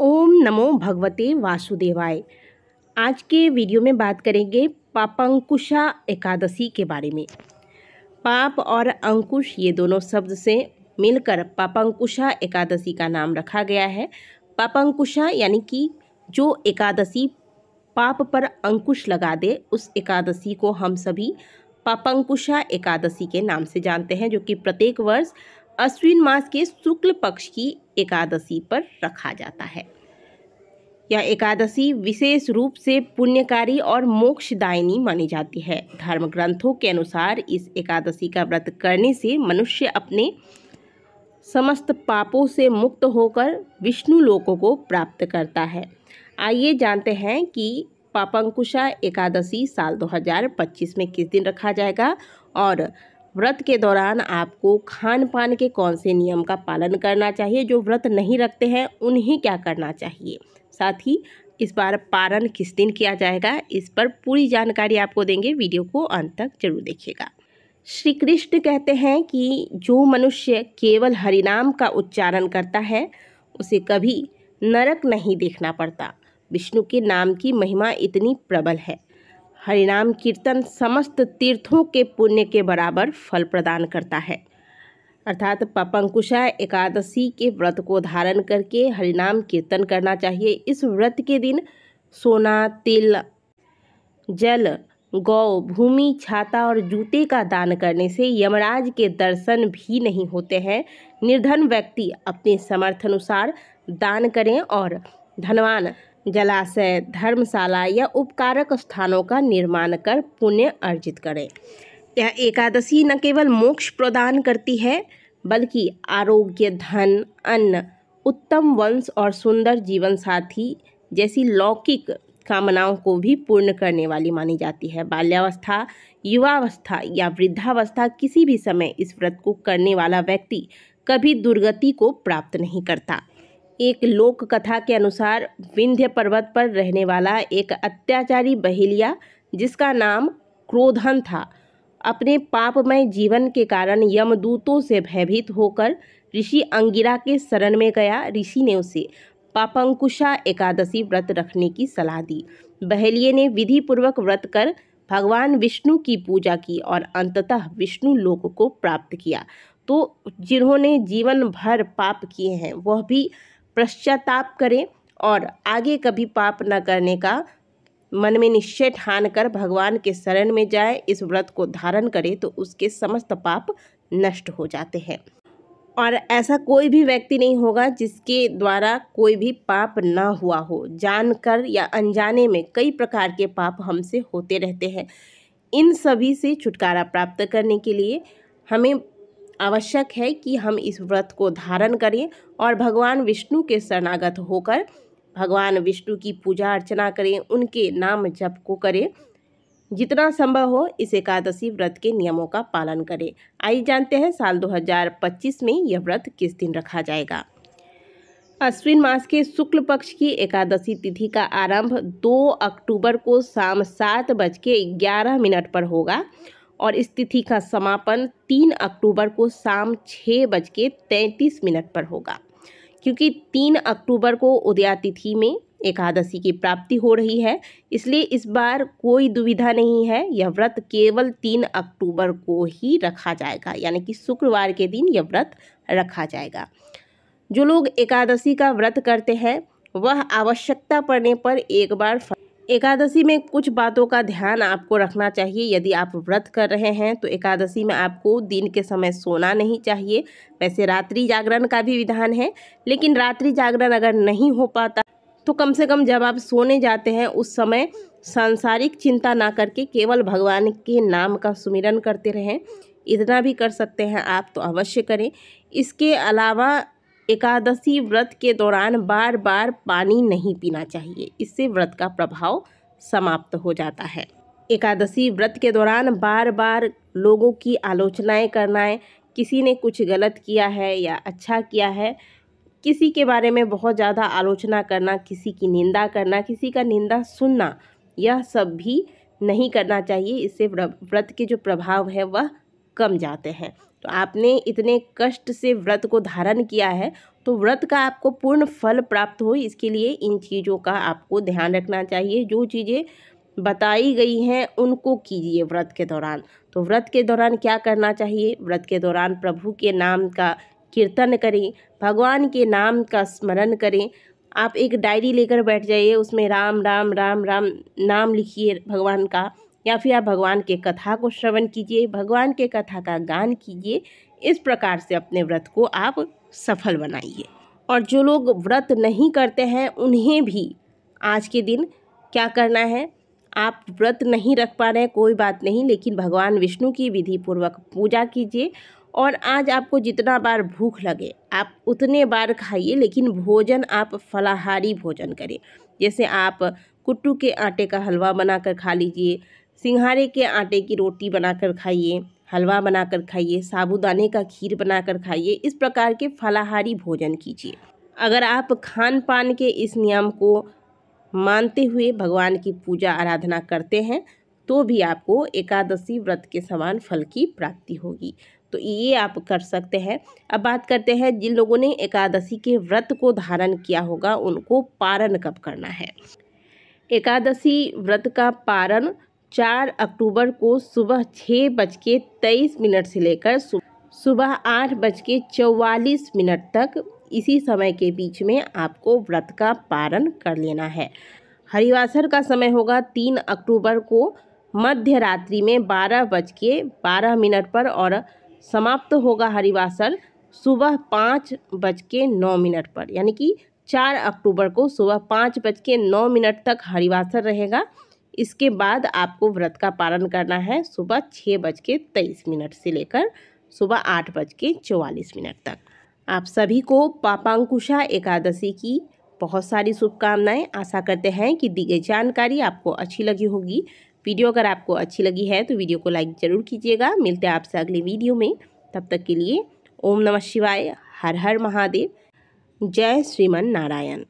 ओम नमो भगवते वासुदेवाय। आज के वीडियो में बात करेंगे पापंकुशा एकादशी के बारे में। पाप और अंकुश ये दोनों शब्द से मिलकर पापंकुशा एकादशी का नाम रखा गया है। पापंकुशा यानी कि जो एकादशी पाप पर अंकुश लगा दे, उस एकादशी को हम सभी पापंकुशा एकादशी के नाम से जानते हैं, जो कि प्रत्येक वर्ष अश्विन मास के शुक्ल पक्ष की एकादशी पर रखा जाता है। यह एकादशी विशेष रूप से पुण्यकारी और मोक्षदायिनी मानी जाती है। धर्म ग्रंथों के अनुसार इस एकादशी का व्रत करने से मनुष्य अपने समस्त पापों से मुक्त होकर विष्णु लोकों को प्राप्त करता है। आइए जानते हैं कि पापंकुशा एकादशी साल 2025 में किस दिन रखा जाएगा और व्रत के दौरान आपको खान पान के कौन से नियम का पालन करना चाहिए। जो व्रत नहीं रखते हैं उन्हें क्या करना चाहिए, साथ ही इस बार पारण किस दिन किया जाएगा, इस पर पूरी जानकारी आपको देंगे। वीडियो को अंत तक जरूर देखिएगा। श्री कृष्ण कहते हैं कि जो मनुष्य केवल हरिनाम का उच्चारण करता है उसे कभी नरक नहीं देखना पड़ता। विष्णु के नाम की महिमा इतनी प्रबल है। हरिनाम कीर्तन समस्त तीर्थों के पुण्य के बराबर फल प्रदान करता है। अर्थात पापंकुशा एकादशी के व्रत को धारण करके हरिनाम कीर्तन करना चाहिए। इस व्रत के दिन सोना, तिल, जल, गौ, भूमि, छाता और जूते का दान करने से यमराज के दर्शन भी नहीं होते हैं। निर्धन व्यक्ति अपने समर्थ अनुसार दान करें और धनवान जलाशय, धर्मशाला या उपकारक स्थानों का निर्माण कर पुण्य अर्जित करें। यह एकादशी न केवल मोक्ष प्रदान करती है बल्कि आरोग्य, धन, अन्न, उत्तम वंश और सुंदर जीवन साथी जैसी लौकिक कामनाओं को भी पूर्ण करने वाली मानी जाती है। बाल्यावस्था, युवावस्था या वृद्धावस्था किसी भी समय इस व्रत को करने वाला व्यक्ति कभी दुर्गति को प्राप्त नहीं करता। एक लोक कथा के अनुसार विंध्य पर्वत पर रहने वाला एक अत्याचारी बहेलिया, जिसका नाम क्रोधन था, अपने पापमय जीवन के कारण यमदूतों से भयभीत होकर ऋषि अंगिरा के शरण में गया। ऋषि ने उसे पापंकुशा एकादशी व्रत रखने की सलाह दी। बहेलिये ने विधि पूर्वक व्रत कर भगवान विष्णु की पूजा की और अंततः विष्णु लोक को प्राप्त किया। तो जिन्होंने जीवन भर पाप किए हैं वह भी पश्चाताप करें और आगे कभी पाप न करने का मन में निश्चय ठान कर भगवान के शरण में जाए, इस व्रत को धारण करे तो उसके समस्त पाप नष्ट हो जाते हैं। और ऐसा कोई भी व्यक्ति नहीं होगा जिसके द्वारा कोई भी पाप ना हुआ हो। जानकर या अनजाने में कई प्रकार के पाप हमसे होते रहते हैं। इन सभी से छुटकारा प्राप्त करने के लिए हमें आवश्यक है कि हम इस व्रत को धारण करें और भगवान विष्णु के शरणागत होकर भगवान विष्णु की पूजा अर्चना करें, उनके नाम जप को करें। जितना संभव हो इस एकादशी व्रत के नियमों का पालन करें। आइए जानते हैं साल 2025 में यह व्रत किस दिन रखा जाएगा। अश्विन मास के शुक्ल पक्ष की एकादशी तिथि का आरंभ 2 अक्टूबर को शाम 7:11 पर होगा और इस तिथि का समापन 3 अक्टूबर को शाम 6:33 पर होगा। क्योंकि 3 अक्टूबर को उदया तिथि में एकादशी की प्राप्ति हो रही है, इसलिए इस बार कोई दुविधा नहीं है। यह व्रत केवल 3 अक्टूबर को ही रखा जाएगा, यानी कि शुक्रवार के दिन यह व्रत रखा जाएगा। जो लोग एकादशी का व्रत करते हैं वह आवश्यकता पड़ने पर एक बार एकादशी में कुछ बातों का ध्यान आपको रखना चाहिए। यदि आप व्रत कर रहे हैं तो एकादशी में आपको दिन के समय सोना नहीं चाहिए। वैसे रात्रि जागरण का भी विधान है, लेकिन रात्रि जागरण अगर नहीं हो पाता तो कम से कम जब आप सोने जाते हैं उस समय सांसारिक चिंता ना करके केवल भगवान के नाम का सुमिरन करते रहें। इतना भी कर सकते हैं आप तो अवश्य करें। इसके अलावा एकादशी व्रत के दौरान बार बार पानी नहीं पीना चाहिए, इससे व्रत का प्रभाव समाप्त हो जाता है। एकादशी व्रत के दौरान बार बार लोगों की आलोचनाएं करना, किसी ने कुछ गलत किया है या अच्छा किया है, किसी के बारे में बहुत ज़्यादा आलोचना करना, किसी की निंदा करना, किसी का निंदा सुनना, यह सब भी नहीं करना चाहिए। इससे व्रत के जो प्रभाव है वह कम जाते हैं। तो आपने इतने कष्ट से व्रत को धारण किया है, तो व्रत का आपको पूर्ण फल प्राप्त हो, इसके लिए इन चीज़ों का आपको ध्यान रखना चाहिए। जो चीज़ें बताई गई हैं उनको कीजिए व्रत के दौरान। तो व्रत के दौरान क्या करना चाहिए? व्रत के दौरान प्रभु के नाम का कीर्तन करें, भगवान के नाम का स्मरण करें। आप एक डायरी लेकर बैठ जाइए, उसमें राम राम राम राम नाम लिखिए भगवान का, या फिर आप भगवान के कथा को श्रवण कीजिए, भगवान के कथा का गान कीजिए। इस प्रकार से अपने व्रत को आप सफल बनाइए। और जो लोग व्रत नहीं करते हैं उन्हें भी आज के दिन क्या करना है? आप व्रत नहीं रख पा रहे हैं, कोई बात नहीं, लेकिन भगवान विष्णु की विधि पूर्वक पूजा कीजिए। और आज आपको जितना बार भूख लगे आप उतने बार खाइए, लेकिन भोजन आप फलाहारी भोजन करें। जैसे आप कुट्टू के आटे का हलवा बनाकर खा लीजिए, सिंघाड़े के आटे की रोटी बनाकर खाइए, हलवा बनाकर खाइए, साबूदाने का खीर बनाकर खाइए। इस प्रकार के फलाहारी भोजन कीजिए। अगर आप खान पान के इस नियम को मानते हुए भगवान की पूजा आराधना करते हैं तो भी आपको एकादशी व्रत के समान फल की प्राप्ति होगी। तो ये आप कर सकते हैं। अब बात करते हैं जिन लोगों ने एकादशी के व्रत को धारण किया होगा उनको पारण कब करना है। एकादशी व्रत का पारण 4 अक्टूबर को सुबह 6:23 से लेकर सुबह 8:44 तक, इसी समय के बीच में आपको व्रत का पारण कर लेना है। हरिवासर का समय होगा 3 अक्टूबर को मध्य रात्रि में 12:12 पर और समाप्त होगा हरिवासर सुबह 5:09 पर। यानी कि 4 अक्टूबर को सुबह 5:09 तक हरिवासर रहेगा। इसके बाद आपको व्रत का पारण करना है सुबह 6:23 से लेकर सुबह 8:44 तक। आप सभी को पापांकुशा एकादशी की बहुत सारी शुभकामनाएं। आशा करते हैं कि दी गई जानकारी आपको अच्छी लगी होगी। वीडियो अगर आपको अच्छी लगी है तो वीडियो को लाइक ज़रूर कीजिएगा। मिलते हैं आपसे अगले वीडियो में, तब तक के लिए ओम नमः शिवाय, हर हर महादेव, जय श्रीमन नारायण।